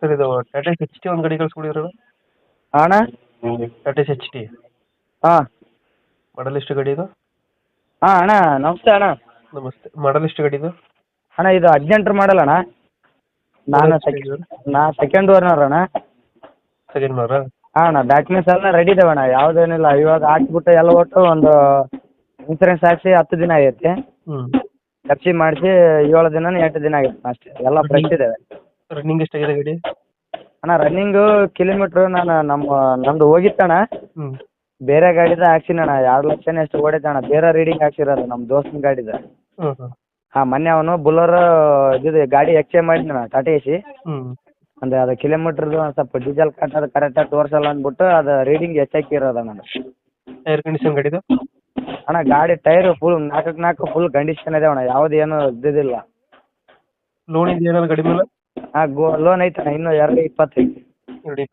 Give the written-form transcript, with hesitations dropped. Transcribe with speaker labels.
Speaker 1: Sir ಇದು Tata H T ಒಂದು ಗಾಡಿ ಕಳ್ಸ್ಕೊಡಿದ್ರಲ್ಲ.
Speaker 2: ಅಣ್ಣ.
Speaker 1: ಟಾಟಾ ಎಚ್ ಟಿ
Speaker 2: ಹಾಂ
Speaker 1: ಮಾಡಲ್ ಎಷ್ಟು ಗಾಡಿ ಇದು?
Speaker 2: ಹಾಂ ಅಣ್ಣ ನಮಸ್ತೆ ಅಣ್ಣ.
Speaker 1: ನಮಸ್ತೆ. ಮಾಡಲ್ ಎಷ್ಟು ಗಾಡಿ ಇದು?
Speaker 2: ಅಣ್ಣ ಇದು 18 ಮಾಡಲ್ ಅಣ್ಣ. ನಾ ಸೆಕೆಂಡ್ ಓನರ್ ಅಣ್ಣ.
Speaker 1: ಸೆಕೆಂಡ್ ಮಾರಾ?
Speaker 2: ಹಾಂ ಅಣ್ಣ ಡಾಕ್ಯುಮೆಂಟ್ಸ್ ಎಲ್ಲ ರೆಡಿ ಇದಾವೆ ಅಣ್ಣ, ಯಾವುದೇನಿಲ್ಲ. ಇವಾಗ ಹಾಕ್ಬಿಟ್ಟು ಎಲ್ಲ ಒಟ್ಟು ಒಂದು ಇನ್ಸೂರೆನ್ಸ್ ಹಾಕ್ಸಿ 10 ದಿನ ಆಗೈತೆ.
Speaker 1: ಹ್ಞೂ.
Speaker 2: ಖರ್ಚು ಮಾಡಿಸಿ 7 ದಿನ 8 ದಿನ ಆಗೈತೆ ಅಷ್ಟೇ. ಎಲ್ಲ ಫ್ರೆಶ್ ಇದ್ದಾವೆ.
Speaker 1: ರನ್ನಿಂಗ್ ಎಷ್ಟಾಗಿದೆ ಗಾಡಿ?
Speaker 2: ಅಣ್ಣ ರನ್ನಿಂಗು ಕಿಲೋಮೀಟ್ರು ನಮ್ಮದು ಹೋಗಿತ್ತಣ್ಣ.
Speaker 1: ಹ್ಞೂ.
Speaker 2: ಬೇರೆ ಗಾಡಿದ ಹಾಕ್ಸಿನಿ ಅಣ್ಣ. 2 ಲಕ್ಷನೇ ಎಷ್ಟು ಓಡೈತೆ ಅಣ್ಣ. ಬೇರೆ ರೀಡಿಂಗ್ ಹಾಕ್ಸಿರೋದು ನಮ್ಮ ದೋಸ್ತನ ಗಾಡಿದ.
Speaker 1: ಹ್ಞೂ ಹ್ಞೂ.
Speaker 2: ಹಾಂ ಮೊನ್ನೆ ಅವನು ಬುಲ್ಲರೋ ಇದು ಗಾಡಿ ಎಕ್ಸ್ಚೇಂಜ್ ಮಾಡಿದ್ನ ಟಾಟಾ ಎಸಿ.
Speaker 1: ಹ್ಞೂ.
Speaker 2: ಅಂದರೆ ಅದು ಕಿಲೋಮೀಟ್ರದ್ದು ಒಂದು ಸ್ವಲ್ಪ ಡೀಸೆಲ್ ಕಟ್ಟೋದು ಕರೆಕ್ಟಾಗಿ ತೋರಿಸಲ್ಲ ಅಂದ್ಬಿಟ್ಟು ಅದು ರೀಡಿಂಗ್ ಹೆಚ್ಚಾಕಿರೋದು ಅಣ್ಣ.
Speaker 1: ಟೈರ್ ಕಂಡೀಷನ್ ಗಾಡಿದು?
Speaker 2: ಅಣ್ಣ ಗಾಡಿ ಟೈರು ಫುಲ್ 4 ಫುಲ್ ಕಂಡೀಷನ್ ಇದೆ ಅಣ್ಣ, ಯಾವುದೇನು ಇದ್ದಿದ್ದಿಲ್ಲ.
Speaker 1: ಲೋನ್ ಇದೆಯಾ ಗಾಡಿ ಮೇಲೆ?
Speaker 2: ಹಾಂ ಲೋನ್ ಐತಣ್ಣ ಇನ್ನೂ 220 ಐತಿ.
Speaker 1: 220.